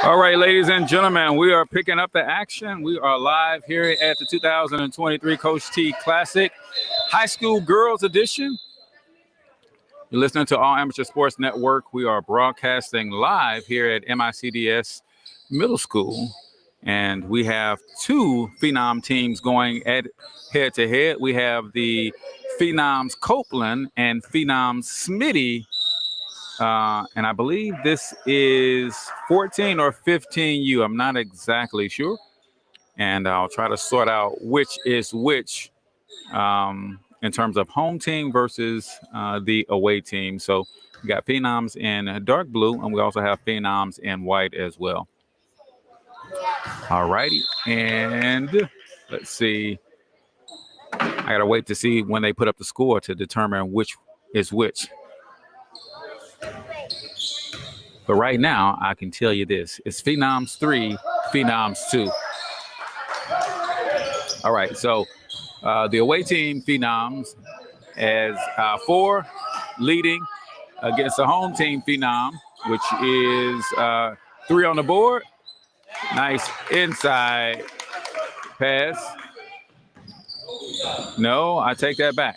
All right, ladies and gentlemen, we are picking up the action. We are live here at the 2023 Coach T Classic High School Girls Edition. You're listening to All Amateur Sports Network. We are broadcasting live here at MICDS Middle School. And we have two Phenom teams going at head-to-head. We have the Phenoms Copeland and Phenoms Smitty. And I believe this is 14 or 15U. I'm not exactly sure. And I'll try to sort out which is which in terms of home team versus the away team. So we got Phenoms in dark blue, and we also have Phenoms in white as well. All righty. And let's see. I got to wait to see when they put up the score to determine which is which. But right now, I can tell you this. It's Phenoms 3, Phenoms 2. All right, so the away team, Phenoms, has 4 leading against the home team, Phenom, which is 3 on the board. Nice inside pass. No, I take that back.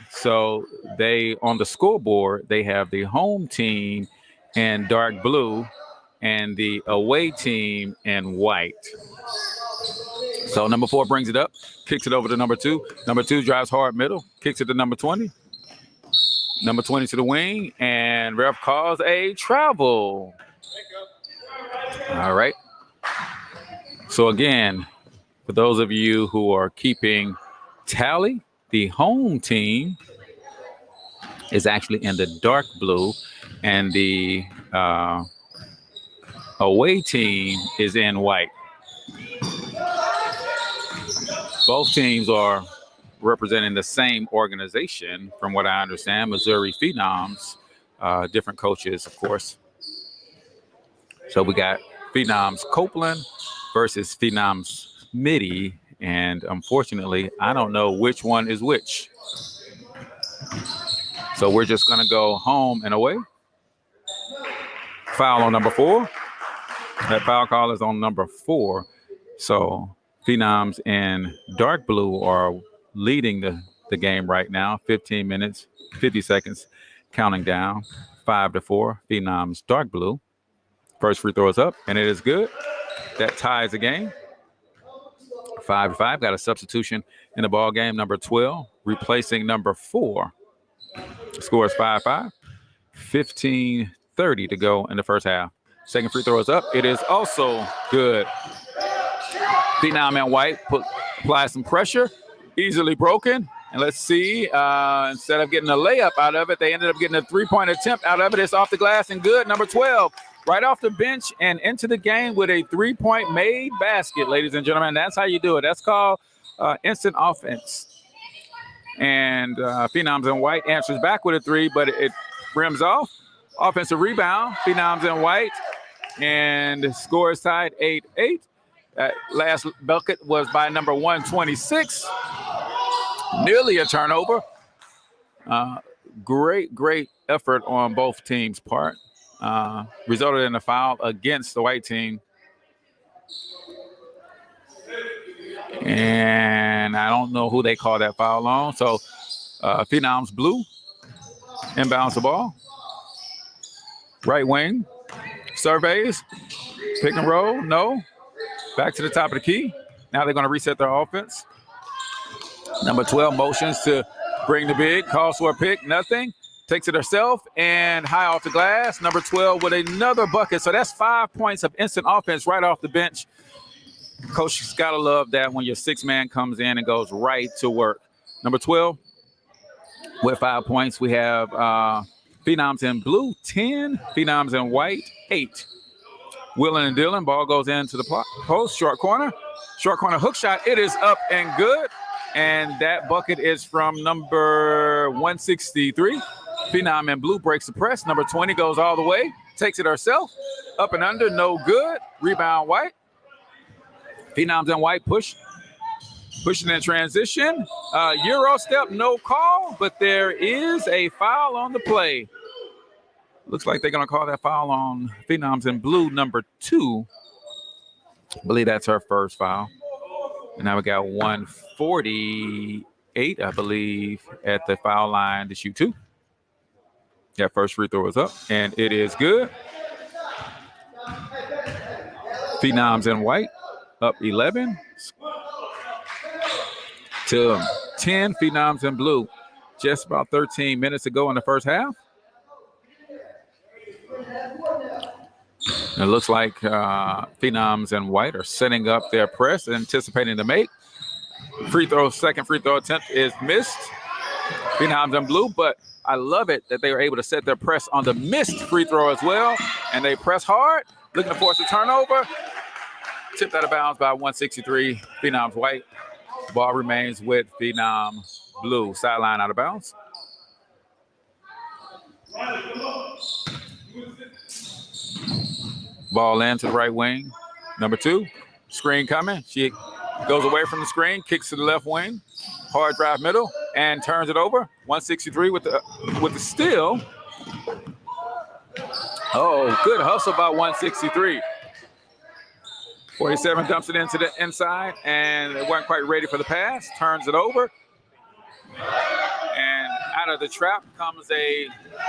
So they, on the scoreboard, they have the home team in dark blue and the away team in white. So number 4 brings it up, kicks it over to number 2. Number 2 drives hard middle, kicks it to number 20. Number 20 to the wing, and ref calls a travel. All right. So again, for those of you who are keeping tally, the home team is actually in the dark blue, and the away team is in white. Both teams are representing the same organization, from what I understand, Missouri Phenoms, different coaches, of course. So we got Phenoms Copeland versus Phenoms Smitty, and unfortunately, I don't know which one is which. So we're just going to go home and away. Foul on number 4. That foul call is on number 4. So Phenoms in dark blue are leading the game right now. 15 minutes, 50 seconds, counting down. 5-4. Phenoms dark blue. First free throw is up, and it is good. That ties the game. 5-5. Got a substitution in the ball game. Number 12 replacing number 4. Score is 5-5. 15:30 to go in the first half. Second free throw is up. It is also good. Phenom in white apply some pressure. Easily broken. And let's see. Instead of getting a layup out of it, they ended up getting a 3-point attempt out of it. It's off the glass and good. Number 12. Right off the bench and into the game with a 3-point made basket, ladies and gentlemen. That's how you do it. That's called instant offense. And Phenoms in white answers back with a 3, but it rims off. Offensive rebound, Phenoms in white. And the score is tied 8-8. That last bucket was by number 126. Nearly a turnover. Great effort on both teams' part. Resulted in a foul against the white team. And I don't know who they call that foul on. So Phenoms blue inbounds the ball. Right wing surveys. Pick and roll. No. Back to the top of the key. Now they're going to reset their offense. Number 12 motions to bring the big. Calls for a pick. Nothing. Takes it herself and high off the glass. Number 12 with another bucket. So that's 5 points of instant offense right off the bench. Coach got to love that when your 6th man comes in and goes right to work. Number 12 with 5 points. We have Phenoms in blue, 10. Phenoms in white, 8. Willen and Dillon. Ball goes into the post. Short corner hook shot. It is up and good. And that bucket is from number 163. Phenom in blue breaks the press. Number 20 goes all the way. Takes it herself. Up and under. No good. Rebound white. Phenoms in white push. Pushing in transition. Euro step, no call, but there is a foul on the play. Looks like they're going to call that foul on Phenoms in blue, number 2. I believe that's her first foul. And now we got 148, I believe, at the foul line to shoot 2. That first free throw is up, and it is good. Phenoms in white, up 11 to 10. Phenoms in blue. Just about 13 minutes to go in the first half. It looks like Phenoms in white are setting up their press, anticipating to make. Second free throw attempt is missed. Phenoms in blue, but I love it that they were able to set their press on the missed free throw as well. And they press hard, looking to force a turnover. Tipped out of bounds by 163. Phenoms white. Ball remains with Phenom blue. Sideline out of bounds. Ball in to the right wing. Number 2. Screen coming. She goes away from the screen, kicks to the left wing. Hard drive middle and turns it over. 163 with the steal. Oh, good hustle by 163. 47 dumps it into the inside, and it wasn't quite ready for the pass. Turns it over. And out of the trap comes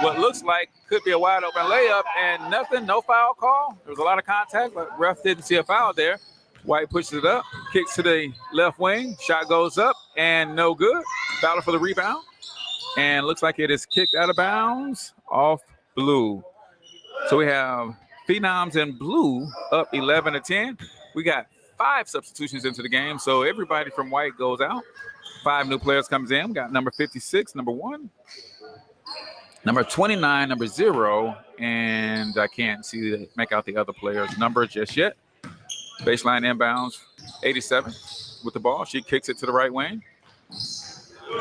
what looks like could be a wide open layup, and nothing, no foul call. There was a lot of contact, but ref didn't see a foul there. White pushes it up, kicks to the left wing. Shot goes up and no good. Battle for the rebound. And looks like it is kicked out of bounds off blue. So we have Phenoms in blue up 11 to 10. We got 5 substitutions into the game. So everybody from white goes out. 5 new players comes in. We got number 56, number 1. Number 29, number 0. And I can't make out the other player's number just yet. Baseline inbounds, 87 with the ball. She kicks it to the right wing.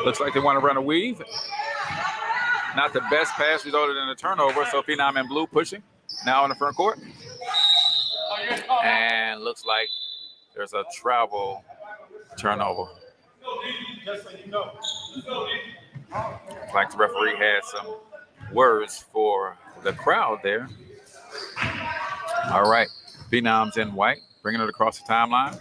Looks like they want to run a weave. Not the best pass, resulted in a turnover. So Phenom in blue pushing now in the front court. And looks like there's a travel turnover. Like the referee had some words for the crowd there. All right, Phenoms in white. Bringing it across the timeline.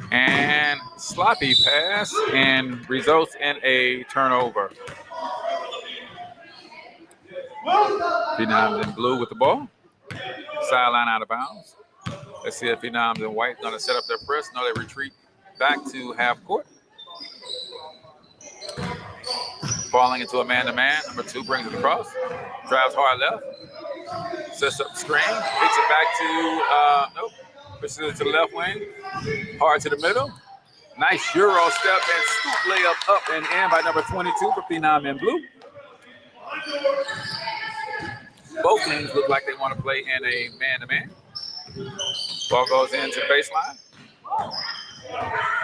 And sloppy pass and results in a turnover. Phenoms in blue with the ball. Sideline out of bounds. Let's see if Phenoms in white going to set up their press. No, they retreat back to half court. Falling into a man-to-man. Number 2 brings it across. Drives hard left. Sets up the screen. Kicks it back to, nope. Pushes it to the left wing. Hard to the middle. Nice Euro step and scoop layup up and in by number 22 for Phenom in blue. Both teams look like they want to play in a man-to-man. Ball goes into the baseline.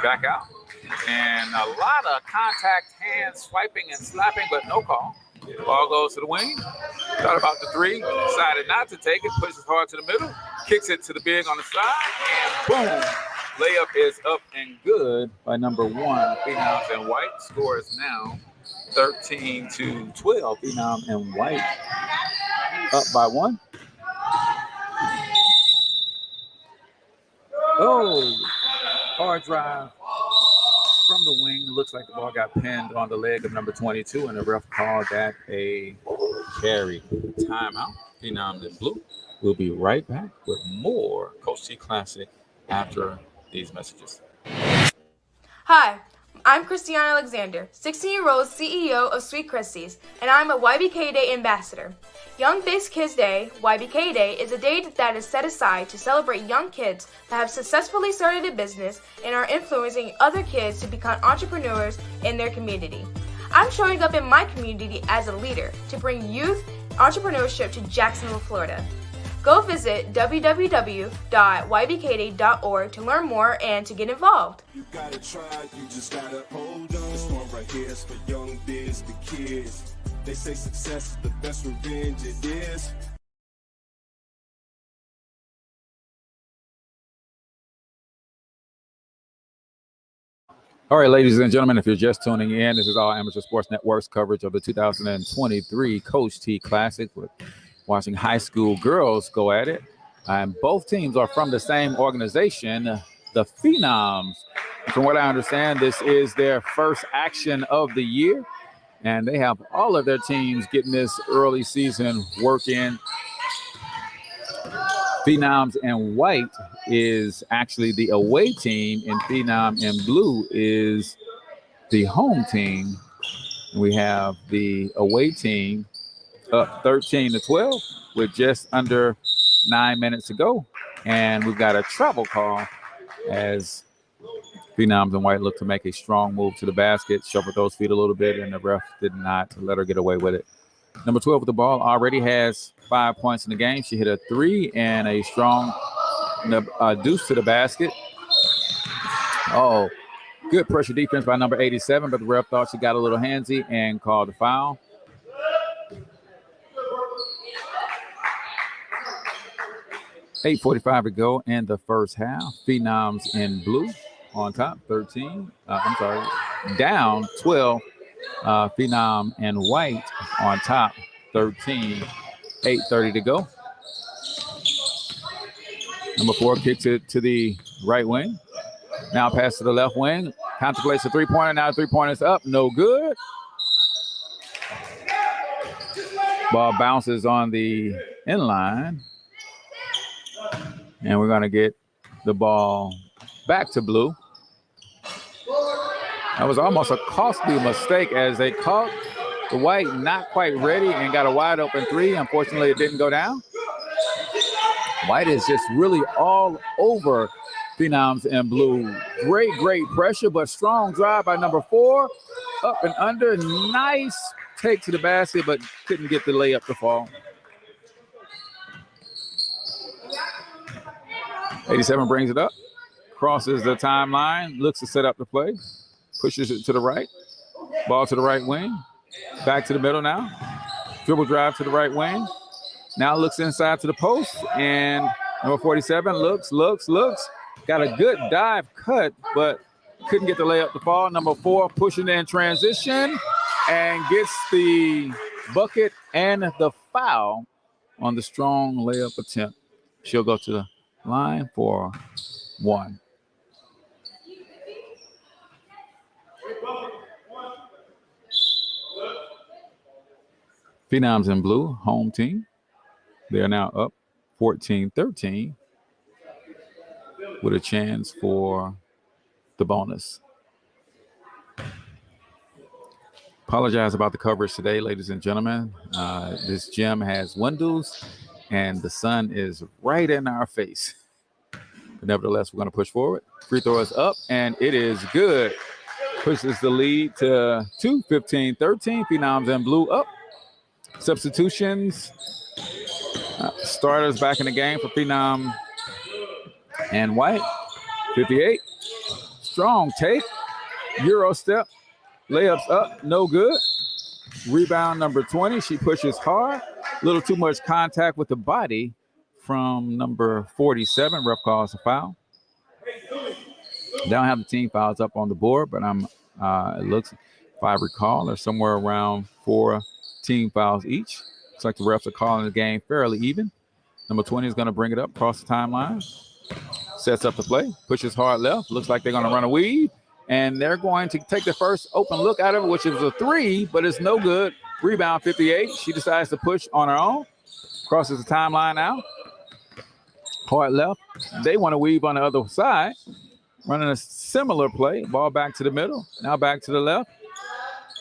Back out. And a lot of contact, hands swiping and slapping, but no call. Ball goes to the wing. Thought about the 3. Decided not to take it. Pushes hard to the middle. Kicks it to the big on the side. And boom. Layup is up and good by number 1. Phenoms in white. Score is now 13 to 12. Phenom in white up by 1. Oh, hard drive from the wing. Looks like the ball got pinned on the leg of number 22, and the ref called that a carry. Timeout. Phenom in blue. We'll be right back with more Coach T Classic after these messages. Hi, I'm Christiane Alexander, 16-year-old CEO of Sweet Christie's, and I'm a YBK Day ambassador. Young Biz Kids Day, YBK Day, is a day that is set aside to celebrate young kids that have successfully started a business and are influencing other kids to become entrepreneurs in their community. I'm showing up in my community as a leader to bring youth entrepreneurship to Jacksonville, Florida. Go visit www.ybkday.org to learn more and to get involved. You gotta try, you just gotta hold on. This one right here is for young biz, the kids. They say success is the best revenge it is. All right, ladies and gentlemen, if you're just tuning in, this is All Amateur Sports Network's coverage of the 2023 Coach T Classic, with watching high school girls go at it. And both teams are from the same organization, the Phenoms. From what I understand, this is their first action of the year, and they have all of their teams getting this early season work in. Phenoms in white is actually the away team, and Phenom in blue is the home team. We have the away team up 13-12 with just under 9 minutes to go. And we've got a travel call as Phenoms in white look to make a strong move to the basket, shuffle those feet a little bit, and the ref did not let her get away with it. Number 12 with the ball already has 5 points in the game. She hit a 3 and a strong deuce to the basket. Oh, good pressure defense by number 87, but the ref thought she got a little handsy and called a foul. .8:45 to go in the first half. Phenoms in blue on top, 13. Down 12. Phenom and white on top, 13. 8:30 to go. Number 4 kicks it to the right wing. Now pass to the left wing. Contemplates a three-pointer. Now three-pointer's up. No good. Ball bounces on the inline. And we're going to get the ball back to blue. That was almost a costly mistake as they caught the white not quite ready and got a wide open 3. Unfortunately, it didn't go down. White is just really all over Phenoms in blue. Great pressure, but strong drive by number 4. Up and under. Nice take to the basket, but couldn't get the layup to fall. 87 brings it up. Crosses the timeline. Looks to set up the play. Pushes it to the right. Ball to the right wing. Back to the middle now. Dribble drive to the right wing. Now looks inside to the post. And number 47 looks. Got a good dive cut, but couldn't get the layup to fall. Number 4 pushing in transition and gets the bucket and the foul on the strong layup attempt. She'll go to the line for 1. Phenoms in blue, home team. They are now up 14-13 with a chance for the bonus. Apologize about the coverage today, ladies and gentlemen. This gym has windows and the sun is right in our face. But nevertheless, we're going to push forward. Free throw is up and it is good. Pushes the lead to 2, 15-13. Phenoms in blue up. Substitutions. Starters back in the game for Phenom and white. 58. Strong take. Euro step. Layups up. No good. Rebound number 20. She pushes hard. A little too much contact with the body from number 47. Ref calls a foul. They don't have the team fouls up on the board, but it looks, if I recall, there's somewhere around 4 team fouls each. Looks like the refs are calling the game fairly even. Number 20 is going to bring it up across the timeline. Sets up the play. Pushes hard left. Looks like they're going to run a weave. And they're going to take the first open look out of it, which is a 3, but it's no good. Rebound 58. She decides to push on her own. Crosses the timeline out. Hard left. They want to weave on the other side. Running a similar play. Ball back to the middle. Now back to the left.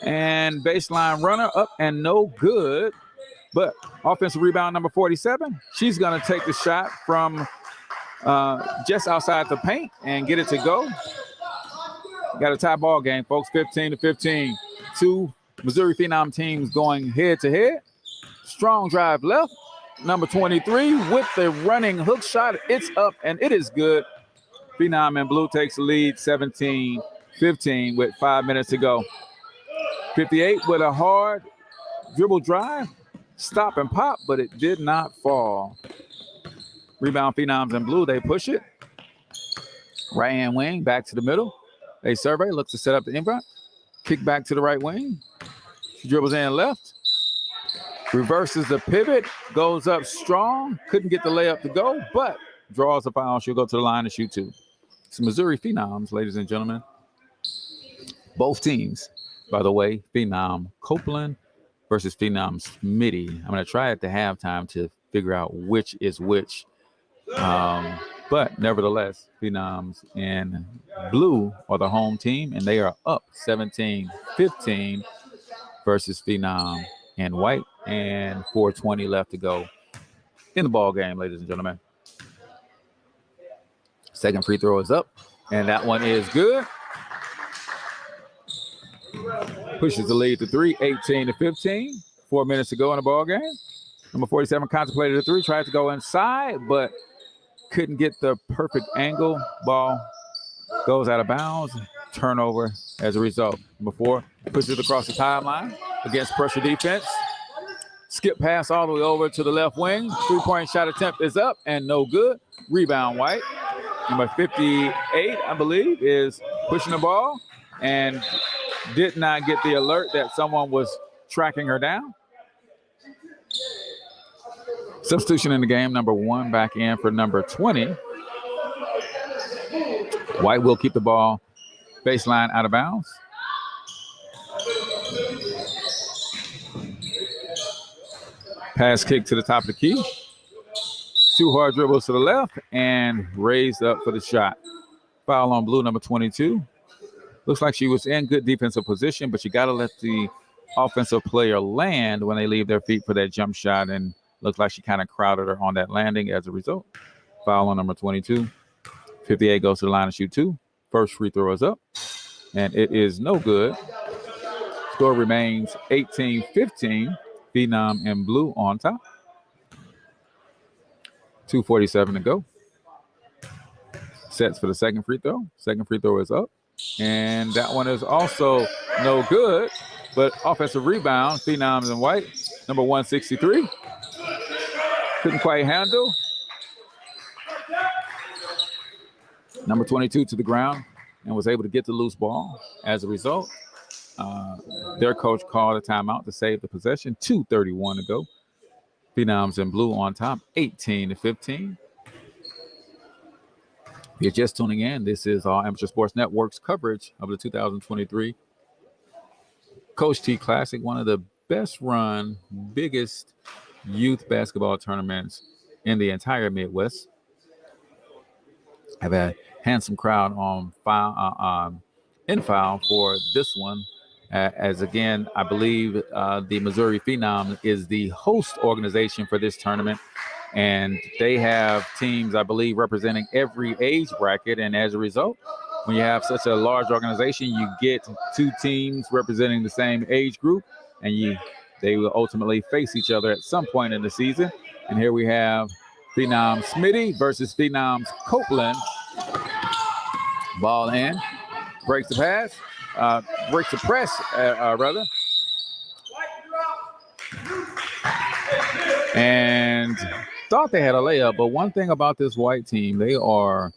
And baseline runner up and no good. But offensive rebound number 47. She's going to take the shot from just outside the paint and get it to go. Got a tie ball game, folks. 15-15. 2 Missouri Phenom teams going head to head. Strong drive left. Number 23 with the running hook shot. It's up and it is good. Phenom in blue takes the lead 17-15 with 5 minutes to go. 58 with a hard dribble drive. Stop and pop, but it did not fall. Rebound Phenoms in blue. They push it. Right hand wing back to the middle. They survey, looks to set up the inbound. Kick back to the right wing. She dribbles in left. Reverses the pivot. Goes up strong. Couldn't get the layup to go, but draws a foul. She'll go to the line to shoot 2. It's Missouri Phenoms, ladies and gentlemen. Both teams, by the way, Phenom Copeland versus Phenoms Smitty. I'm going to try at the halftime to figure out which is which. But nevertheless, Phenoms in blue are the home team, and they are up 17-15 versus Phenom in white, and 4:20 left to go in the ball game, ladies and gentlemen. Second free throw is up, and that one is good. Pushes the lead to 3, 18-15. 4 minutes to go in the ball game. Number 47 contemplated a 3, tried to go inside, but couldn't get the perfect angle. Ball goes out of bounds. Turnover as a result. Number 4 pushes it across the timeline against pressure defense. Skip pass all the way over to the left wing. 3-point shot attempt is up and no good. Rebound White. Number 58, I believe, is pushing the ball and did not get the alert that someone was tracking her down. Substitution in the game, number 1 back in for number 20. White will keep the ball baseline out of bounds. Pass kick to the top of the key. 2 hard dribbles to the left and raised up for the shot. Foul on blue, number 22. Looks like she was in good defensive position, but you got to let the offensive player land when they leave their feet for that jump shot, and looks like she kind of crowded her on that landing as a result. Foul on number 22. 58 goes to the line to shoot 2. First free throw is up, and it is no good. Score remains 18-15. Phenom in blue on top. 2:47 to go. Sets for the second free throw. Second free throw is up, and that one is also no good, but offensive rebound. Phenoms in white, number 163. Couldn't quite handle. Number 22 to the ground and was able to get the loose ball. As a result, their coach called a timeout to save the possession. 2:31 to go. Phenoms in blue on top, 18-15. If you're just tuning in, this is our Amateur Sports Network's coverage of the 2023 Coach T Classic, one of the best run, biggest youth basketball tournaments in the entire Midwest. I've had a handsome crowd on in file for this one. As again, I believe the Missouri Phenom is the host organization for this tournament, and they have teams, I believe, representing every age bracket. And as a result, when you have such a large organization, you get 2 teams representing the same age group, and they will ultimately face each other at some point in the season. And here we have Phenoms Smitty versus Phenoms Copeland. Ball in, breaks the pass. Breaks the press, rather. And thought they had a layup, but one thing about this white team, they are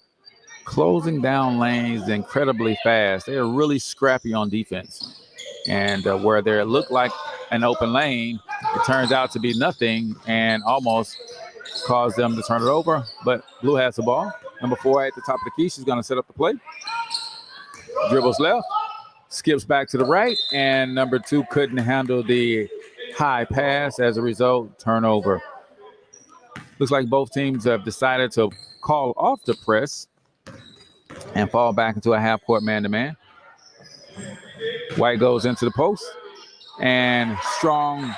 closing down lanes incredibly fast. They are really scrappy on defense. And where there looked like an open lane, it turns out to be nothing and almost caused them to turn it over. But blue has the ball. Number 4 at the top of the key. She's going to set up the play. Dribbles left. Skips back to the right, and number 2 couldn't handle the high pass. As a result, turnover. Looks like both teams have decided to call off the press and fall back into a half-court man-to-man. White goes into the post, and strong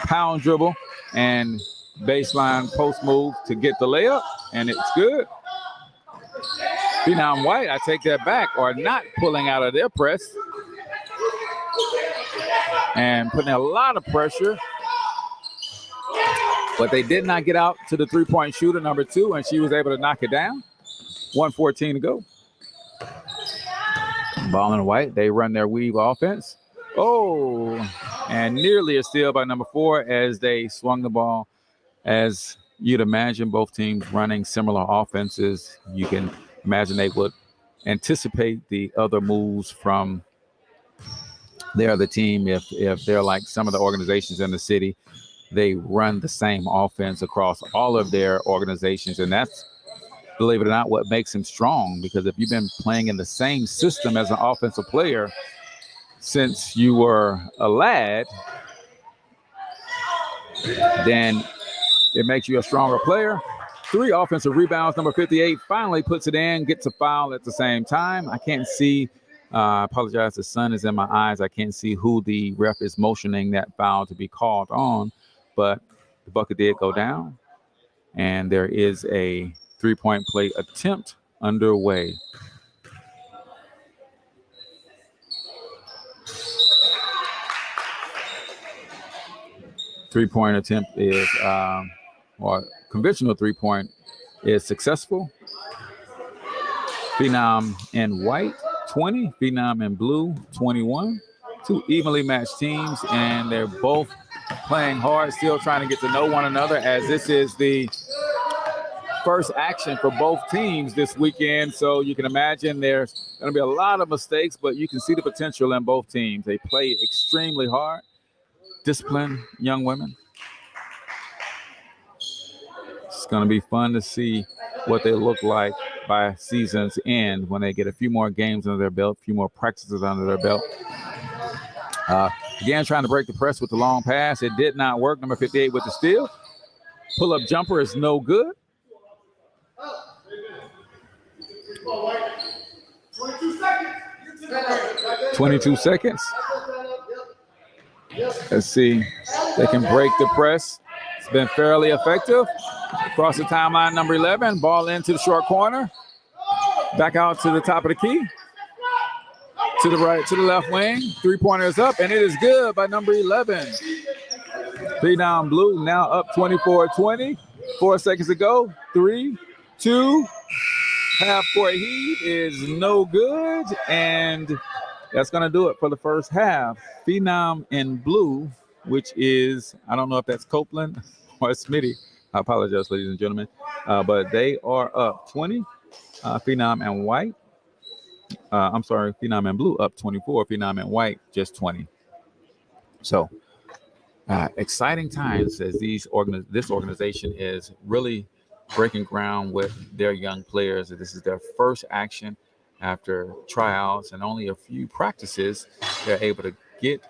pound dribble and baseline post move to get the layup, and it's good. Phenom White, I take that back, are not pulling out of their press and putting a lot of pressure. But they did not get out to the 3-point shooter, number 2, and she was able to knock it down. 1:14 to go. Ball in white, they run their weave offense. Oh, and nearly a steal by number 4 as they swung the ball. As you'd imagine, both teams running similar offenses. You can imagine they would anticipate the other moves from their other team. If they're like some of the organizations in the city, they run the same offense across all of their organizations, and that's, believe it or not, what makes them strong. Because if you've been playing in the same system as an offensive player since you were a lad, then it makes you a stronger player. 3 offensive rebounds. Number 58 finally puts it in, gets a foul at the same time. I can't see. I apologize. The sun is in my eyes. I can't see who the ref is motioning that foul to be called on, but the bucket did go down, and there is a 3-point play attempt underway. Three-point attempt is, or conventional 3-point is successful. Phenom in white, 20. Phenom in blue, 21. 2 evenly matched teams, and they're both playing hard, still trying to get to know one another, as this is the first action for both teams this weekend. So you can imagine there's going to be a lot of mistakes, but you can see the potential in both teams. They play extremely hard. Disciplined young women. It's going to be fun to see what they look like by season's end when they get a few more games under their belt, a few more practices under their belt. Again, trying to break the press with the long pass. It did not work. Number 58 with the steal. Pull-up jumper is no good. 22 seconds. Let's see. They can break the press. It's been fairly effective. Across the timeline, number 11. Ball into the short corner. Back out to the top of the key. To the right, to the left wing. 3-pointer is up, and it is good by number 11. Phenom Blue now up 24-20. 4 seconds to go. 3, 2. Half-court heave is no good, and that's going to do it for the first half. Phenom in blue, which is, I don't know if that's Copeland or Smitty. I apologize, ladies and gentlemen. But they are up 20. Phenom in white. I'm sorry, Phenom in blue up 24. Phenom in white just 20. So exciting times as this organization is really breaking ground with their young players. This is their first action after tryouts and only a few practices. They're able to get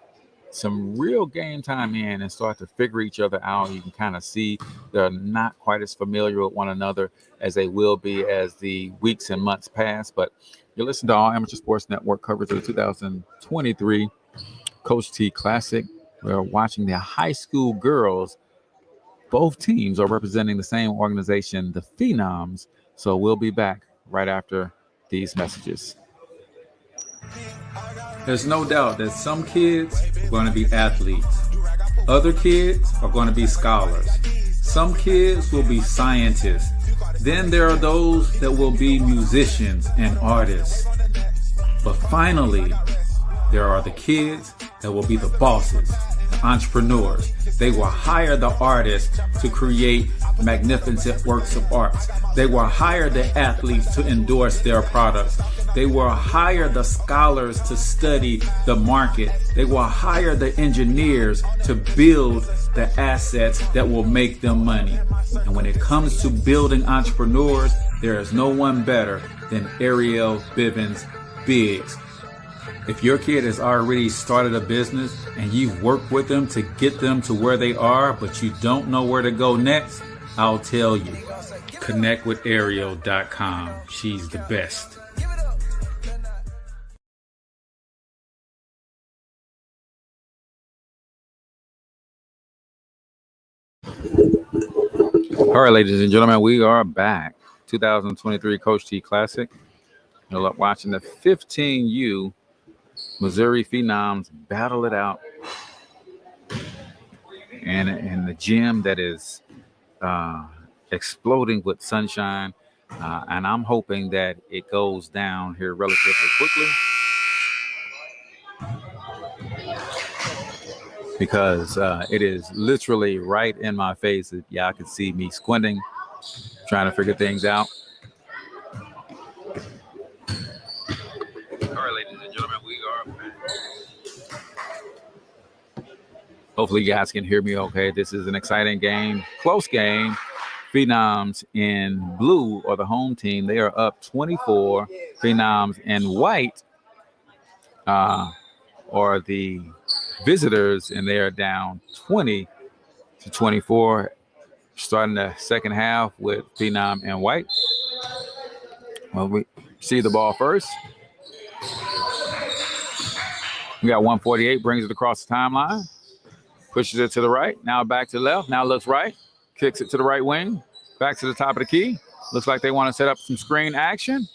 some real game time in and start to figure each other out. You can kind of see they're not quite as familiar with one another as they will be as the weeks and months pass. But you listen to All Amateur Sports Network coverage of the 2023 Coach T Classic. We're watching the high school girls. Both teams are representing the same organization, the Phenoms. So we'll be back right after these messages. There's no doubt that some kids are going to be athletes. Other kids are going to be scholars. Some kids will be scientists. Then there are those that will be musicians and artists. But finally, there are the kids that will be the bosses, the entrepreneurs. They will hire the artists to create magnificent works of art. They will hire the athletes to endorse their products. They will hire the scholars to study the market. They will hire the engineers to build the assets that will make them money. And when it comes to building entrepreneurs, there is no one better than Ariel Bivens Biggs. If your kid has already started a business and you've worked with them to get them to where they are, but you don't know where to go next, I'll tell you. Connect with Ariel.com. She's the best. All right, ladies and gentlemen, we are back. 2023 Coach T Classic. You're watching the 15U Missouri Phenoms battle it out. And in the gym that is exploding with sunshine. And I'm hoping that it goes down here relatively quickly. Because it is literally right in my face. Y'all can see me squinting, trying to figure things out. Hopefully you guys can hear me okay. This is an exciting game, close game. Phenoms in blue are the home team. They are up 24. Phenoms in white are the visitors, and they are down 20-24. Starting the second half with Phenom in white. Well, we see the ball first. We got 148, brings it across the timeline. Pushes it to the right. Now back to the left. Now looks right. Kicks it to the right wing. Back to the top of the key. Looks like they want to set up some screen action.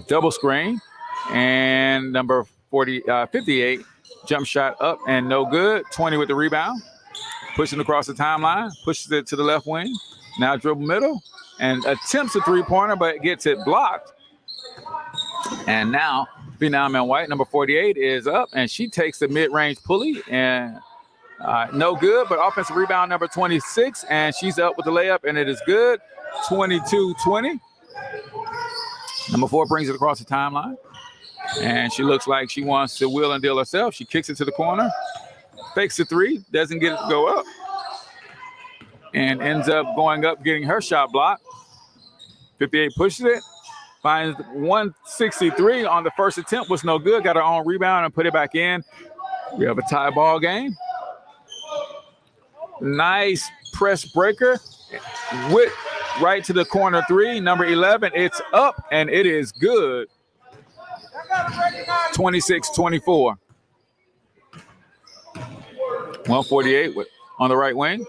Double screen. And number 58, jump shot up and no good. 20 with the rebound. Pushing across the timeline. Pushes it to the left wing. Now dribble middle. And attempts a three-pointer, but gets it blocked. And now Phenom in white, number 48, is up. And she takes the mid-range pulley. And no good, but offensive rebound number 26, and she's up with the layup, and it is good. 22-20. Number 4 brings it across the timeline, and she looks like she wants to wheel and deal herself. She kicks it to the corner, fakes the three, doesn't get it to go up, and ends up going up, getting her shot blocked. 58 pushes it, finds 163 on the first attempt, was no good, got her own rebound and put it back in. We have a tie ball game. Nice press breaker with right to the corner three, number 11. It's up and it is good. 26-24. 148 on the right wing.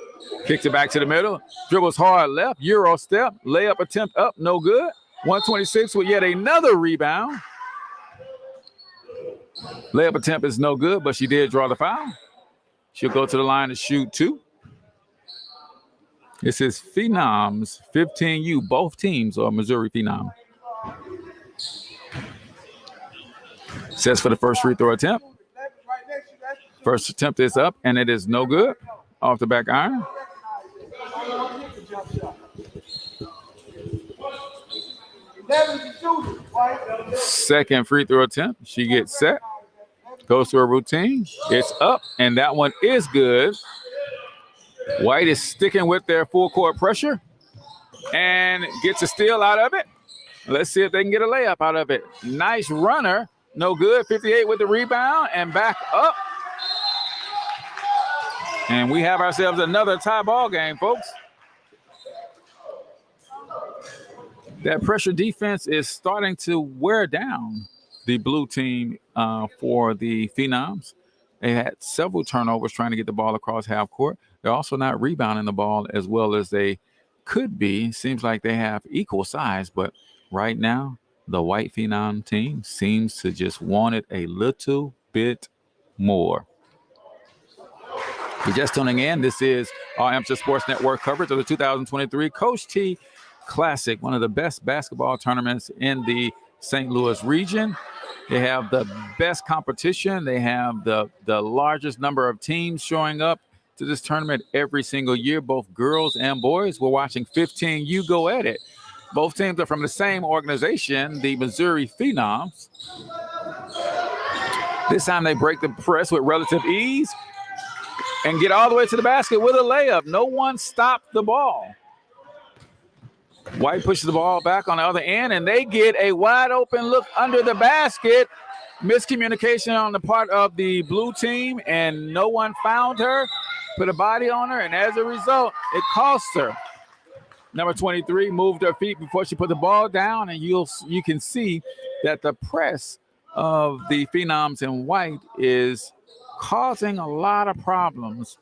Kicks it back to the middle. Dribbles hard left. Euro step. Layup attempt up. No good. 126 with yet another rebound. Layup attempt is no good, but she did draw the foul. She'll go to the line to shoot 2. This is Phenoms 15U. Both teams are Missouri Phenom. Sets for the first free throw attempt. First attempt is up, and it is no good. Off the back iron. Second free throw attempt. She gets set. Goes to her routine. It's up, and that one is good. White is sticking with their full court pressure and gets a steal out of it. Let's see if they can get a layup out of it. Nice runner. No good. 58 with the rebound and back up. And we have ourselves another tie ball game, folks. That pressure defense is starting to wear down the blue team for the Phenoms. They had several turnovers trying to get the ball across half court. They're also not rebounding the ball as well as they could be. Seems like they have equal size, but right now, the white Phenom team seems to just want it a little bit more. If you're just tuning in, this is our Amateur Sports Network coverage of the 2023 Coach T Classic, one of the best basketball tournaments in the St. Louis region. They have the best competition. They have the largest number of teams showing up to this tournament every single year, both girls and boys. We're watching 15U go at it. Both teams are from the same organization, the Missouri Phenoms. This time they break the press with relative ease and get all the way to the basket with a layup. No one stopped the ball. White pushes the ball back on the other end, and they get a wide open look under the basket. Miscommunication on the part of the blue team, and no one found her, put a body on her, and as a result, it cost her. Number 23 moved her feet before she put the ball down, and you can see that the press of the Phenoms in white is causing a lot of problems.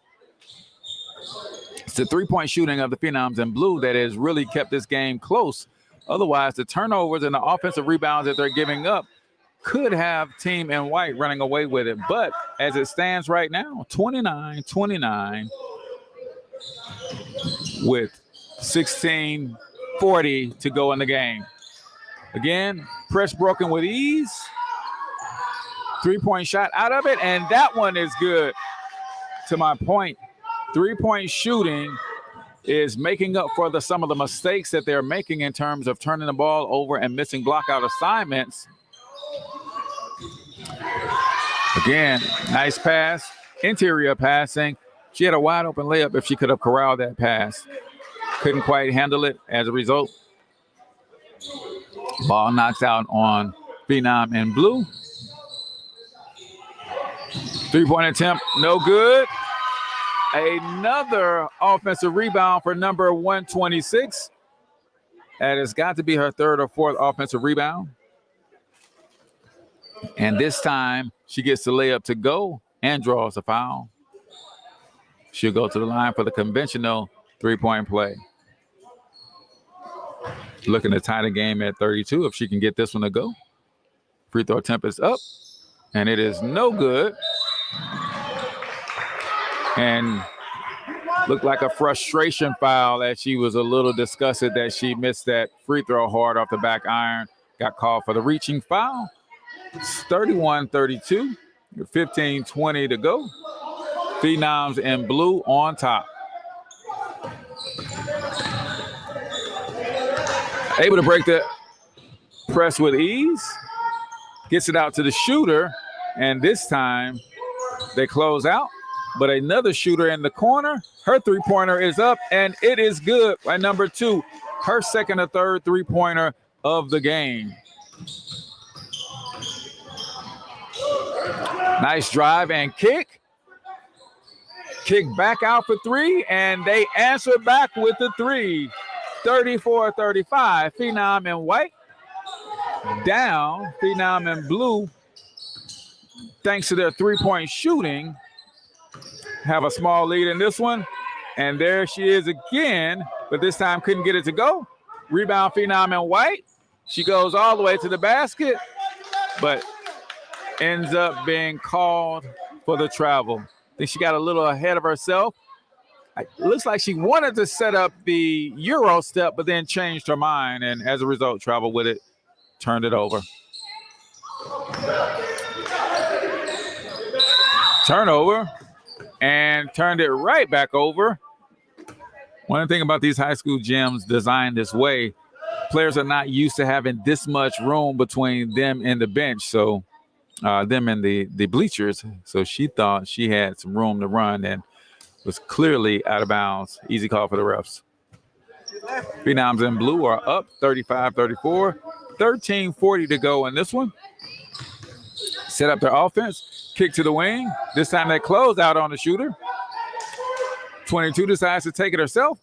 It's the three-point shooting of the Phenoms in blue that has really kept this game close. Otherwise, the turnovers and the offensive rebounds that they're giving up could have team in white running away with it. But as it stands right now, 29-29 with 16:40 to go in the game. Again, press broken with ease. Three-point shot out of it, and that one is good. To my point, three-point shooting is making up for some of the mistakes that they're making in terms of turning the ball over and missing block-out assignments. Again, nice pass interior passing. She had a wide open layup if she could have corralled that pass. Couldn't quite handle it as a result. Ball knocks out on Phenom in blue. 3-point attempt, no good. Another offensive rebound for number 126. That has got to be her third or fourth offensive rebound. And this time she gets the layup to go and draws a foul. She'll go to the line for the conventional 3-point play. Looking to tie the game at 32 if she can get this one to go. Free throw attempt is up, and it is no good. And looked like a frustration foul as she was a little disgusted that she missed that free throw hard off the back iron. Got called for the reaching foul. It's 31-32, 15-20 to go. Phenoms in blue on top. Able to break the press with ease. Gets it out to the shooter, and this time they close out. But another shooter in the corner. Her three-pointer is up, and it is good by number 2. Her second or third three-pointer of the game. Nice drive and kick. Kick back out for 3, and they answer back with the 3. 34-35. Phenom in white. Down. Phenom in blue. Thanks to their three-point shooting, have a small lead in this one. And there she is again, but this time couldn't get it to go. Rebound Phenom in white. She goes all the way to the basket, but ends up being called for the travel. I think she got a little ahead of herself. It looks like she wanted to set up the Euro step, but then changed her mind, and as a result, traveled with it, turned it over. Turnover, and turned it right back over. One thing about these high school gyms designed this way, players are not used to having this much room between them and the bench, so them and the bleachers. So she thought she had some room to run and was clearly out of bounds. Easy call for the refs. Phenoms in blue are up 35-34. 13:40 to go in this one. Set up their offense. Kick to the wing. This time they close out on the shooter. 22 decides to take it herself.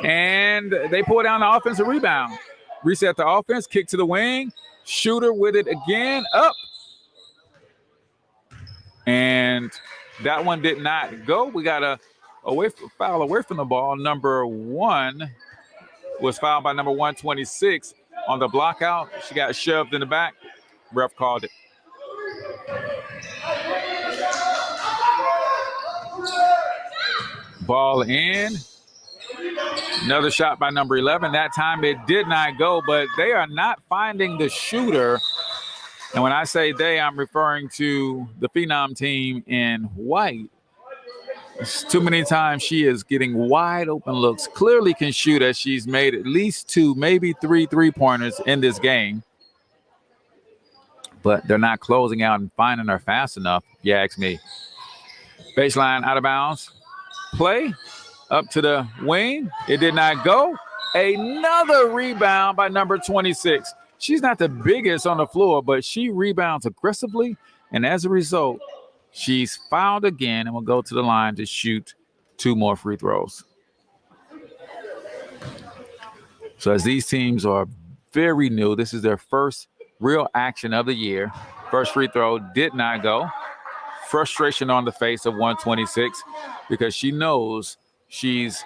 And they pull down the offensive rebound. Reset the offense. Kick to the wing. Shooter with it again. Up. And that one did not go. We got a foul away from the ball. Number 1 was fouled by number 126 on the block out. She got shoved in the back. Ref called it. Ball in. Another shot by number 11. That time it did not go, but they are not finding the shooter. And when I say they, I'm referring to the Phenom team in white. It's too many times she is getting wide open looks. Clearly can shoot, as she's made at least 2, maybe 3 3-pointers in this game. But they're not closing out and finding her fast enough, if you ask me. Baseline out of bounds. Play up to the wing. It did not go. Another rebound by number 26. She's not the biggest on the floor, but she rebounds aggressively. And as a result, she's fouled again and will go to the line to shoot 2 more free throws. So as these teams are very new, this is their first real action of the year. First free throw did not go. Frustration on the face of 126 because she knows she's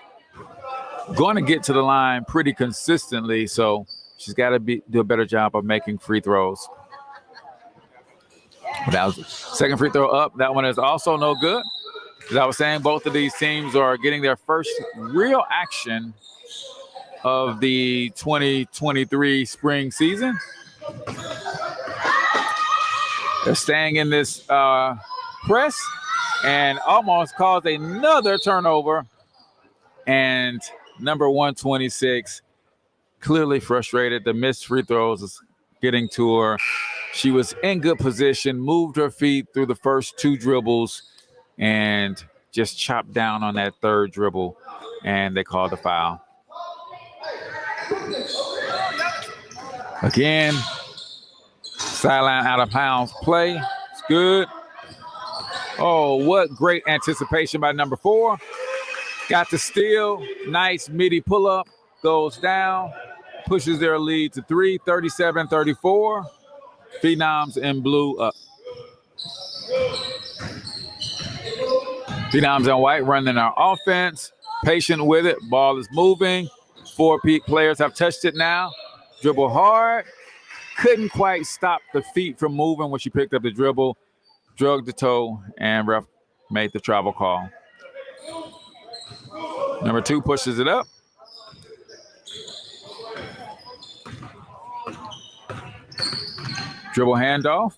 going to get to the line pretty consistently. So she's got to do a better job of making free throws. That was second free throw up. That one is also no good. As I was saying, both of these teams are getting their first real action of the 2023 spring season. They're staying in this press and almost caused another turnover. And number 126 clearly frustrated. The missed free throws is getting to her. She was in good position, moved her feet through the first 2 dribbles, and just chopped down on that third dribble, and they called the foul. Again, sideline out of bounds play. It's good. Oh, what great anticipation by number 4. Got the steal. Nice midi pull-up. Goes down. Pushes their lead to 3, 37-34. Phenoms in blue up. Phenoms in white running our offense. Patient with it. Ball is moving. 4 players have touched it now. Dribble hard. Couldn't quite stop the feet from moving when she picked up the dribble. Drug the toe, and ref made the travel call. Number 2 pushes it up. Dribble handoff.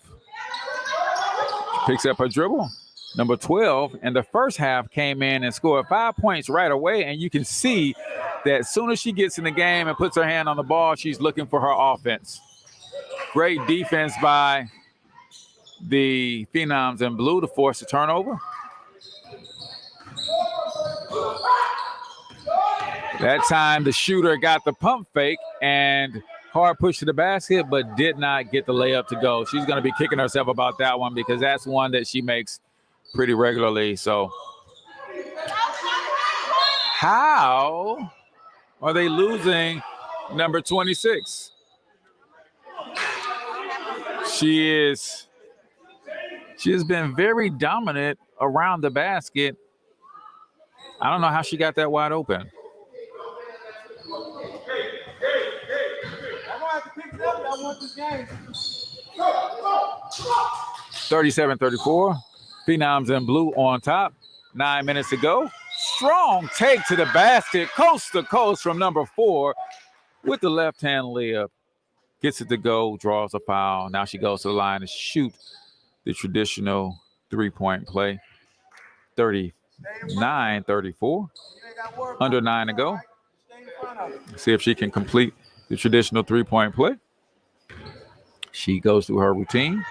Picks up her dribble. Number 12 in the first half came in and scored 5 points right away, and you can see that as soon as she gets in the game and puts her hand on the ball, she's looking for her offense. Great defense by the Phenoms in blue to force the turnover. That time the shooter got the pump fake and hard push to the basket, but did not get the layup to go. She's going to be kicking herself about that one because that's one that she makes pretty regularly. So how are they losing number 26? She has been very dominant around the basket. I don't know how she got that wide open. 37-34. Phenoms in blue on top. 9 minutes to go. Strong take to the basket, coast to coast from number 4 with the left-hand layup. Gets it to go, draws a foul. Now she goes to the line to shoot the traditional three-point play. 39-34. Under 9 to go. See if she can complete the traditional three-point play. She goes through her routine.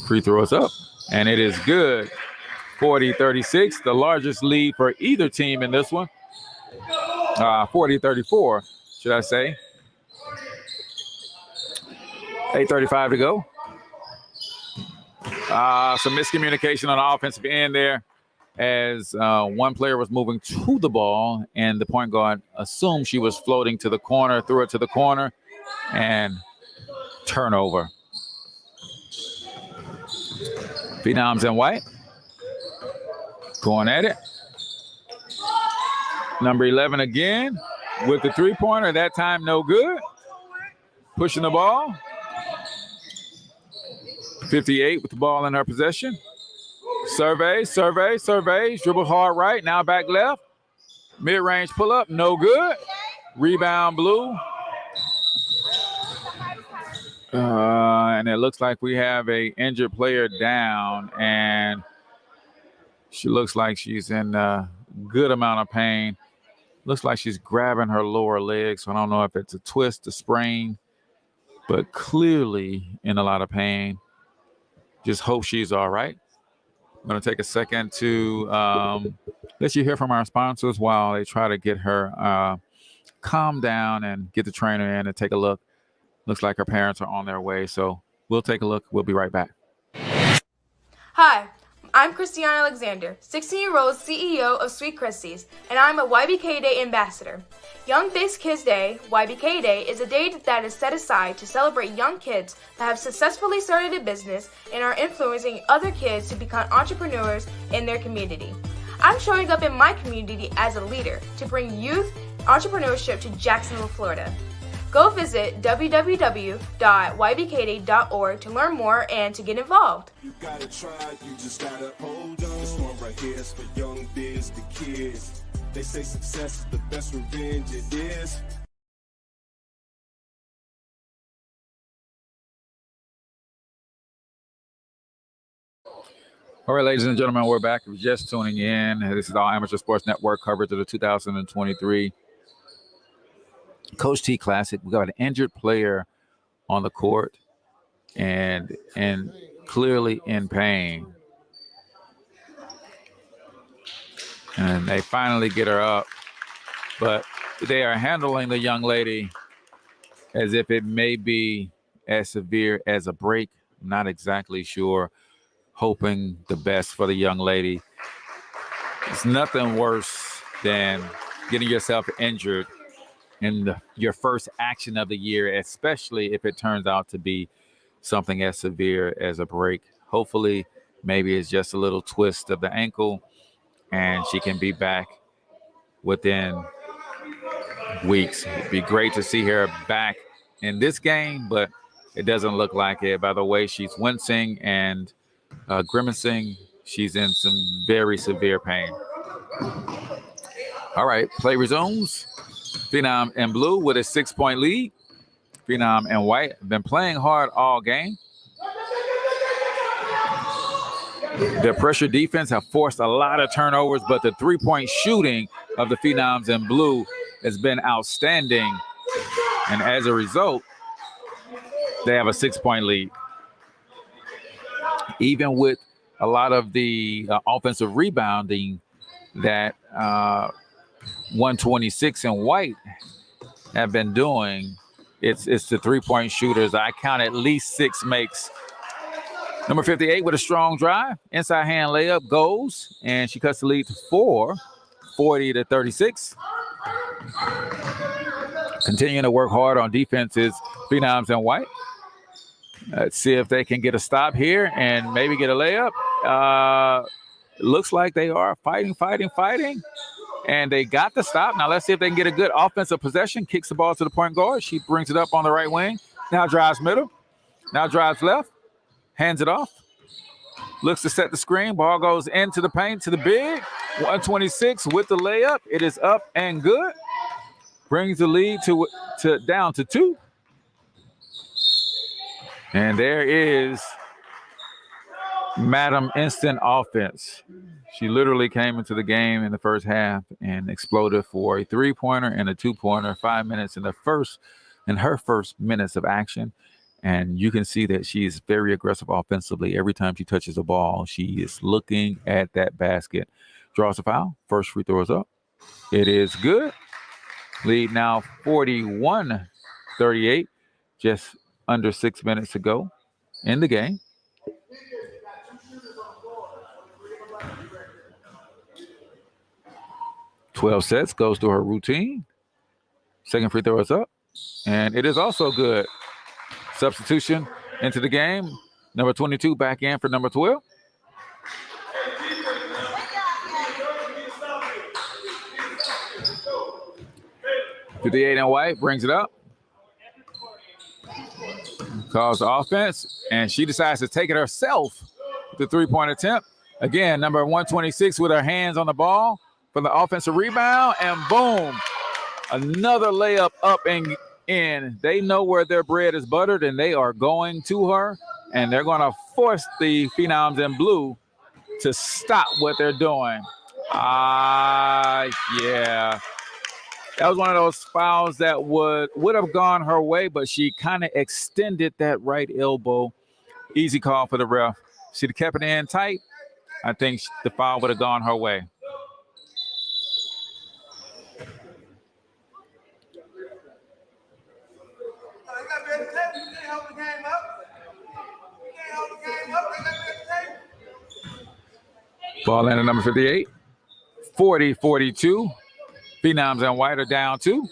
Free throw is up, and it is good. 40-36, the largest lead for either team in this one. 40-34, should I say. 8:35 to go. Some miscommunication on the offensive end there as one player was moving to the ball and the point guard assumed she was floating to the corner, threw it to the corner, and turnover. Phenoms in white. Going at it. Number 11 again with the three-pointer. That time no good. Pushing the ball. 58 with the ball in her possession. Surveys. Dribble hard right. Now back left. Mid-range pull-up. No good. Rebound blue. And it looks like we have a injured player down, and she looks like she's in a good amount of pain. Looks like she's grabbing her lower leg, so I don't know if it's a twist, a sprain, but clearly in a lot of pain. Just hope she's all right. I'm going to take a second to let you hear from our sponsors while they try to get her calm down and get the trainer in and take a look. Looks like her parents are on their way, so we'll take a look. We'll be right back. Hi, I'm Christiana Alexander, 16-year-old CEO of Sweet Christie's, and I'm a YBK Day ambassador. Young Big Kids Day, YBK Day, is a day that is set aside to celebrate young kids that have successfully started a business and are influencing other kids to become entrepreneurs in their community. I'm showing up in my community as a leader to bring youth entrepreneurship to Jacksonville, Florida. Go visit www.ybkday.org to learn more and to get involved. You gotta try, you just gotta hold on. This one right here is for young biz, the kids. They say success is the best revenge, it is. All right, ladies and gentlemen, we're back. If you're just tuning in, this is our Amateur Sports Network coverage of the 2023 Coach T Classic. We got an injured player on the court and clearly in pain. And they finally get her up. But they are handling the young lady as if it may be as severe as a break. Not exactly sure. Hoping the best for the young lady. It's nothing worse than getting yourself injured in your first action of the year, especially if it turns out to be something as severe as a break. Hopefully, maybe it's just a little twist of the ankle and she can be back within weeks. It'd be great to see her back in this game, but it doesn't look like it. By the way, she's wincing and grimacing. She's in some very severe pain. All right, play resumes. Phenom in blue with a 6-point lead. Phenom in white have been playing hard all game. Their pressure defense have forced a lot of turnovers, but the three-point shooting of the Phenoms in blue has been outstanding. And as a result, they have a 6-point lead. Even with a lot of the offensive rebounding that 126 in white have been doing, it's the three-point shooters. I count at least 6 makes. Number 58 with a strong drive. Inside hand layup goes, and she cuts the lead to 4, 40-36. Continuing to work hard on defense is Phenoms in white. Let's see if they can get a stop here and maybe get a layup. Looks like they are fighting. And they got the stop. Now let's see if they can get a good offensive possession. Kicks the ball to the point guard. She brings it up on the right wing. Now drives middle. Now drives left. Hands it off. Looks to set the screen. Ball goes into the paint to the big. 126 with the layup. It is up and good. Brings the lead to down to 2. And there is Madam Instant Offense. She literally came into the game in the first half and exploded for a 3-pointer and a 2-pointer, 5 minutes in her first minutes of action. And you can see that she is very aggressive offensively. Every time she touches the ball, she is looking at that basket. Draws a foul. First free throw is up. It is good. Lead now 41-38. Just under 6 minutes to go in the game. "12 sets," goes through her routine. Second free throw is up, and it is also good. Substitution into the game. Number 22 back in for number 12. "58 in white brings it up. Calls the offense, and she decides to take it herself with the 3-point attempt. Again, number 126 with her hands on the ball for the offensive rebound, and boom, another layup up and in. They know where their bread is buttered, and they are going to her, and they're going to force the Phenoms in blue to stop what they're doing. Yeah. That was one of those fouls that would have gone her way, but she kind of extended that right elbow. Easy call for the ref. She'd have kept it in tight. I think the foul would have gone her way. Ball in at number 58. 40-42. Phenoms and white are down 2.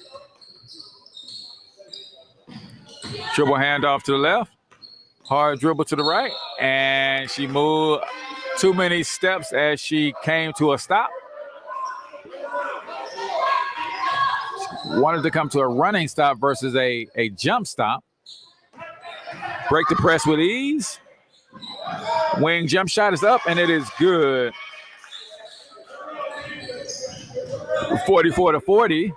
Dribble handoff to the left. Hard dribble to the right. And she moved too many steps as she came to a stop. She wanted to come to a running stop versus a jump stop. Break the press with ease. Wing jump shot is up, and it is good. 44-40.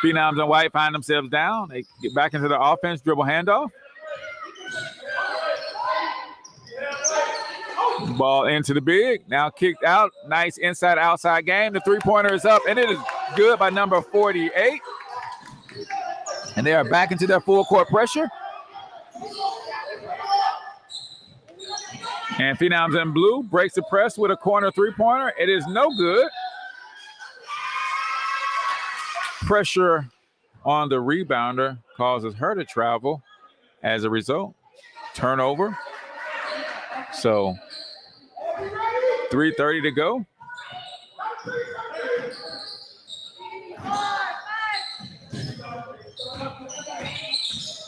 Phenoms and white find themselves down. They get back into the offense, dribble handoff. Ball into the big. Now kicked out. Nice inside-outside game. The three-pointer is up, and it is good by number 48. And they are back into their full-court pressure. And Phenoms in blue breaks the press with a corner three-pointer. It is no good. Pressure on the rebounder causes her to travel. As a result, turnover. So 3:30 to go.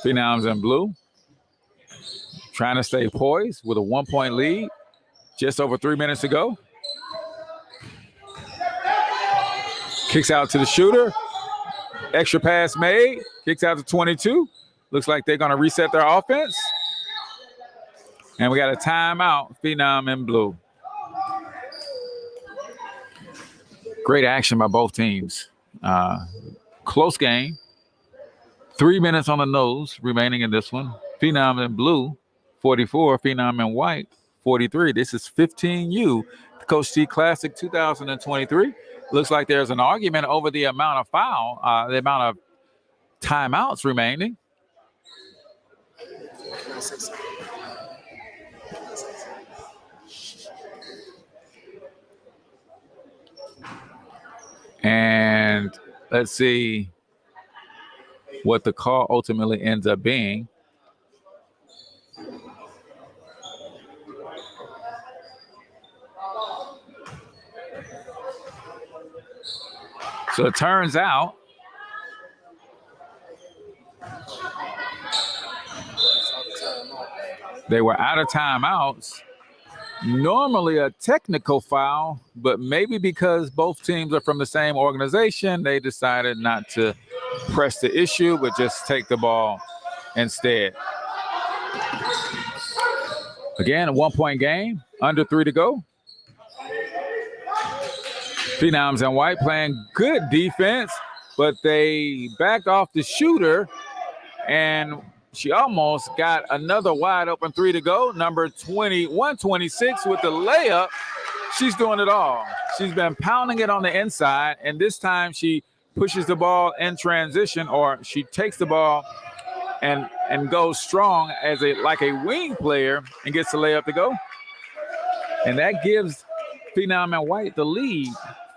Phenoms in blue trying to stay poised with a 1-point lead. Just over 3 minutes to go. Kicks out to the shooter. Extra pass made. Kicks out to 22. Looks like they're going to reset their offense. And we got a timeout, Phenom in blue. Great action by both teams. Close game. 3 minutes on the nose remaining in this one. Phenom in blue, 44. Phenom in white, 43. This is 15U, the Coach T Classic 2023. Looks like there's an argument over the amount of the amount of timeouts remaining. And let's see what the call ultimately ends up being. So it turns out they were out of timeouts. Normally a technical foul, but maybe because both teams are from the same organization, they decided not to press the issue, but just take the ball instead. Again, a 1-point game, under 3 to go. Phenoms in white playing good defense, but they backed off the shooter, and she almost got another wide open 3 to go. Number 126 with the layup. She's doing it all. She's been pounding it on the inside, and this time she pushes the ball in transition, or she takes the ball and goes strong as like a wing player and gets the layup to go. And that gives Phenom in white the lead,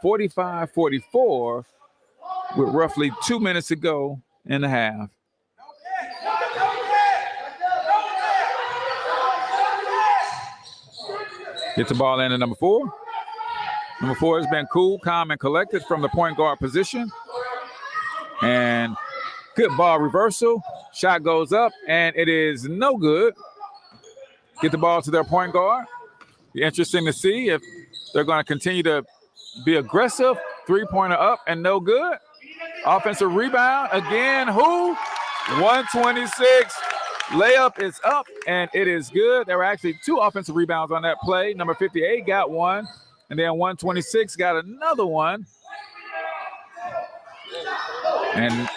45-44, with roughly 2 minutes to go in the half. Get the ball in at number 4. Number 4 has been cool, calm, and collected from the point guard position. And good ball reversal. Shot goes up, and it is no good. Get the ball to their point guard. Be interesting to see if they're going to continue to be aggressive. 3-pointer up and no good. Offensive rebound again. Who? 126. Layup is up, and it is good. There were actually 2 offensive rebounds on that play. Number 58 got one, and then 126 got another one. And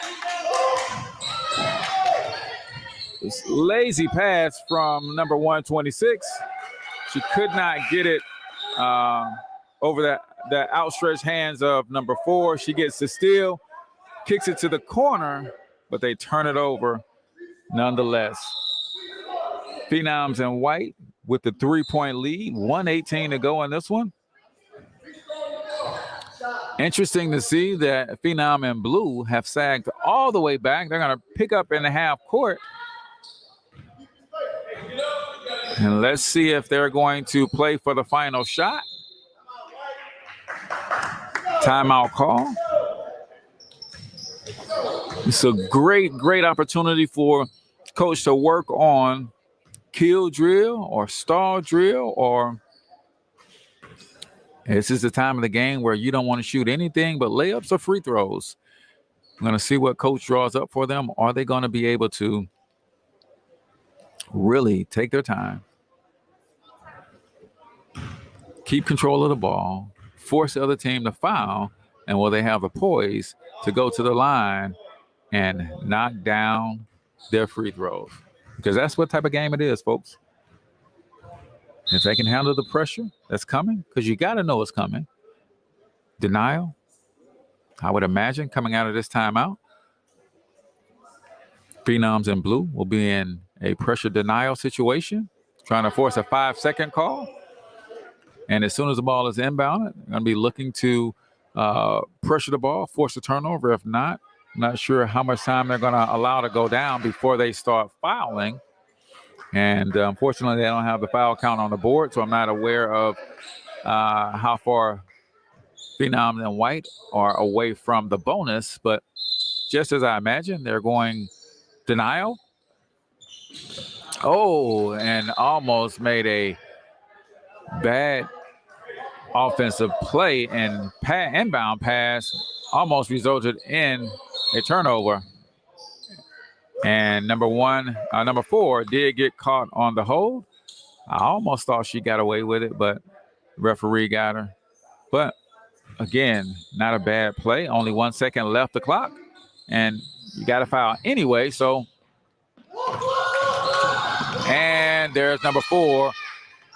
this lazy pass from number 126. She could not get it over the outstretched hands of number 4. She gets the steal, kicks it to the corner, but they turn it over nonetheless. Phenoms in white with the 3-point lead, 1:18 to go on this one. Interesting to see that Phenom in blue have sagged all the way back. They're going to pick up in the half court. And let's see if they're going to play for the final shot. Timeout call. It's a great opportunity for coach to work on kill drill or stall drill, or this is the time of the game where you don't want to shoot anything but layups or free throws. I'm going to see what coach draws up for them. Are they going to be able to really take their time, keep control of the ball, force the other team to foul, and will they have the poise to go to the line and knock down their free throws? Because that's what type of game it is, folks. If they can handle the pressure that's coming, because you got to know it's coming. Denial, I would imagine, coming out of this timeout. Phenoms in blue will be in a pressure denial situation, trying to force a 5-second call. And as soon as the ball is inbounded, they're going to be looking to pressure the ball, force a turnover. If not, I'm not sure how much time they're going to allow to go down before they start fouling. And unfortunately, they don't have the foul count on the board, so I'm not aware of how far Phenoms and White are away from the bonus. But just as I imagine, they're going denial. Oh, and almost made a bad offensive play, and inbound pass almost resulted in a turnover. And number 4 did get caught on the hold. I almost thought she got away with it, but referee got her. But again, not a bad play. Only 1 second left the clock, and you got to foul anyway. So, and there's number 4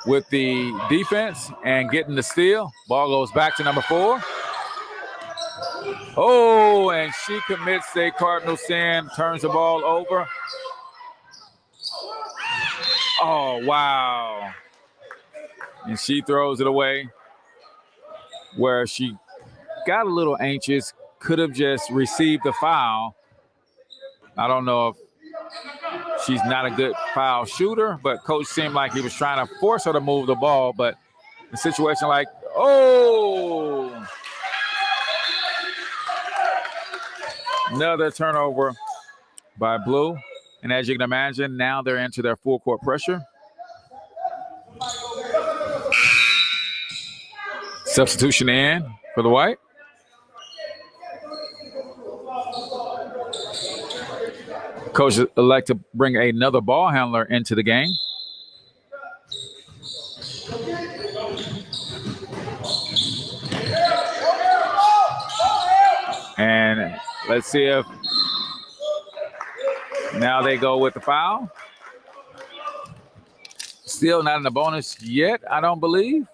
with the defense and getting the steal. Ball goes back to number 4. Oh, and she commits a cardinal sin, turns the ball over. Oh, wow. And she throws it away, where she got a little anxious, could have just received the foul. I don't know if she's not a good foul shooter, but coach seemed like he was trying to force her to move the ball. But a situation like, oh, another turnover by Blue. And as you can imagine, now they're into their full court pressure. Substitution in for the White. Coach elect to bring another ball handler into the game. And let's see if now they go with the foul. Still not in the bonus yet, I don't believe.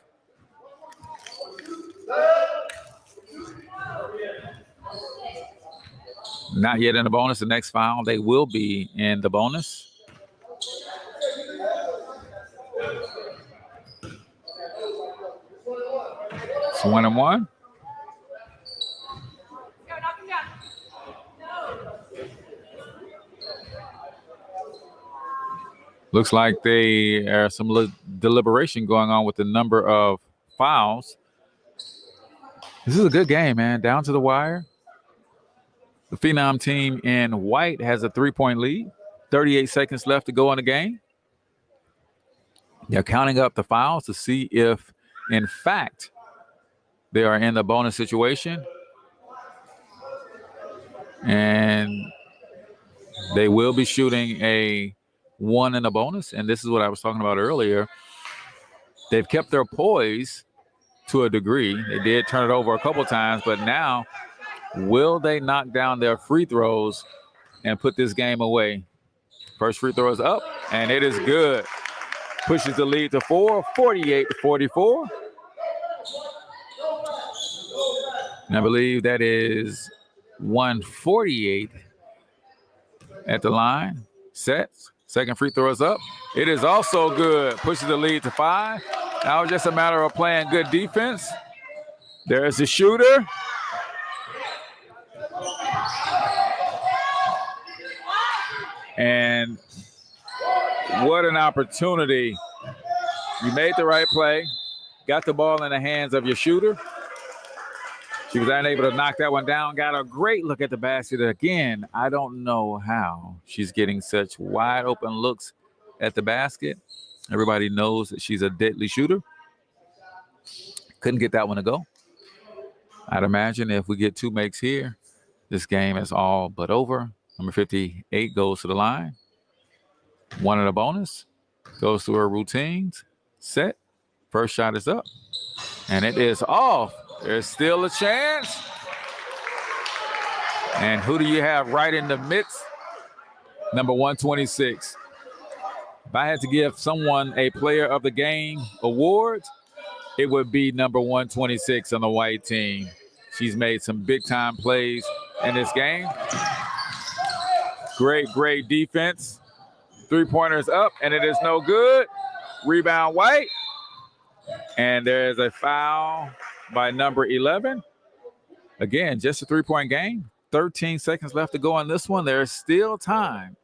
Not yet in the bonus. The next foul, they will be in the bonus. It's 1-1. Looks like there's some deliberation going on with the number of fouls. This is a good game, man. Down to the wire. The Phenom team in white has a 3-point lead. 38 seconds left to go in the game. They're counting up the fouls to see if, in fact, they are in the bonus situation. And they will be shooting a 1 in the bonus. And this is what I was talking about earlier. They've kept their poise to a degree. They did turn it over a couple times, but now will they knock down their free throws and put this game away? First free throw is up, and it is good. Pushes the lead to 4, 48-44. And I believe that is 148 at the line. Sets. Second free throw is up. It is also good. Pushes the lead to 5. Now it's just a matter of playing good defense. There's the shooter. And what an opportunity. You made the right play. Got the ball in the hands of your shooter. She was unable to knock that one down. Got a great look at the basket. Again, I don't know how she's getting such wide open looks at the basket. Everybody knows that she's a deadly shooter. Couldn't get that one to go. I'd imagine if we get 2 makes here, this game is all but over. Number 58 goes to the line. 1 in the bonus. Goes through her routines. Set. First shot is up. And it is off. There's still a chance. And who do you have right in the midst? Number 126. If I had to give someone a player of the game award, it would be number 126 on the white team. She's made some big time plays in this game. Great defense. 3-pointers up, and it is no good. Rebound white. And there is a foul by number 11. Again, just a 3-point game. 13 seconds left to go on this one. There's still time.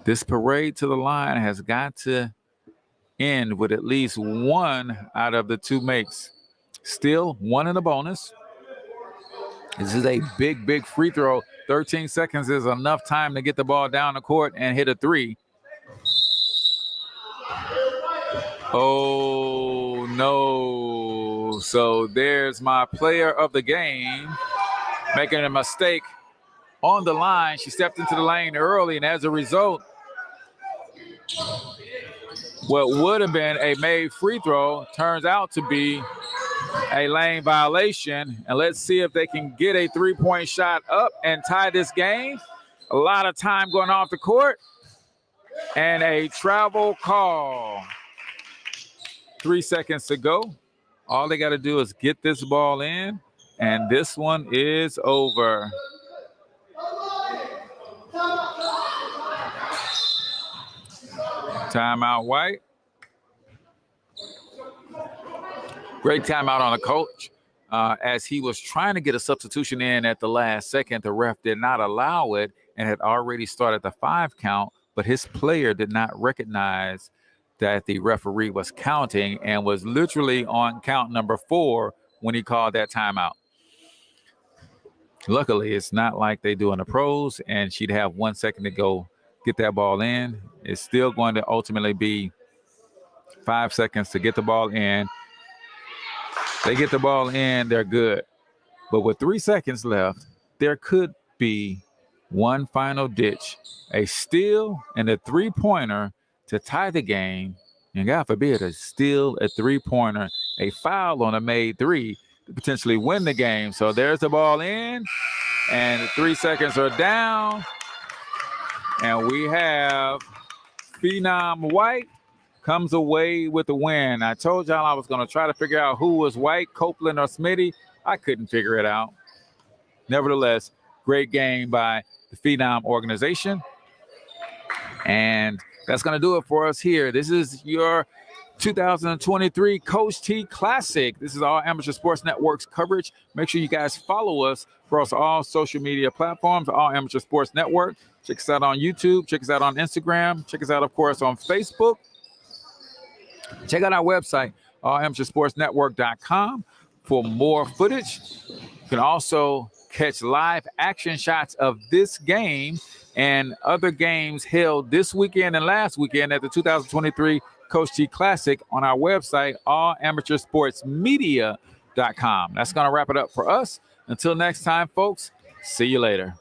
This parade to the line has got to end with at least one out of the two makes. Still one in the bonus. This is a big free throw. 13 seconds is enough time to get the ball down the court and hit a three. Oh, no. So there's my player of the game making a mistake on the line. She stepped into the lane early, and as a result, what would have been a made free throw turns out to be a lane violation. And let's see if they can get a 3-point shot up and tie this game. A lot of time going off the court. And a travel call. 3 seconds to go. All they got to do is get this ball in, and this one is over. Timeout, White. Great timeout on the coach. As he was trying to get a substitution in at the last second, the ref did not allow it and had already started the 5 count, but his player did not recognize that the referee was counting and was literally on count number 4 when he called that timeout. Luckily, it's not like they do in the pros, and she'd have 1 second to go get that ball in. It's still going to ultimately be 5 seconds to get the ball in. They get the ball in, they're good. But with 3 seconds left, there could be one final ditch, a steal and a 3-pointer to tie the game, and God forbid, a steal, a 3-pointer, a foul on a made 3 to potentially win the game. So there's the ball in, and 3 seconds are down, and we have Phenom White comes away with the win. I told y'all I was going to try to figure out who was White, Copeland or Smitty. I couldn't figure it out. Nevertheless, great game by the Phenom organization. And that's going to do it for us here. This is your 2023 Coach T Classic. This is All Amateur Sports Network's coverage. Make sure you guys follow us across all social media platforms, All Amateur Sports Network. Check us out on YouTube. Check us out on Instagram. Check us out, of course, on Facebook. Check out our website, allamateursportsnetwork.com, for more footage. You can also catch live action shots of this game and other games held this weekend and last weekend at the 2023 Coach T Classic on our website, allamateursportsmedia.com. That's going to wrap it up for us. Until next time, folks, see you later.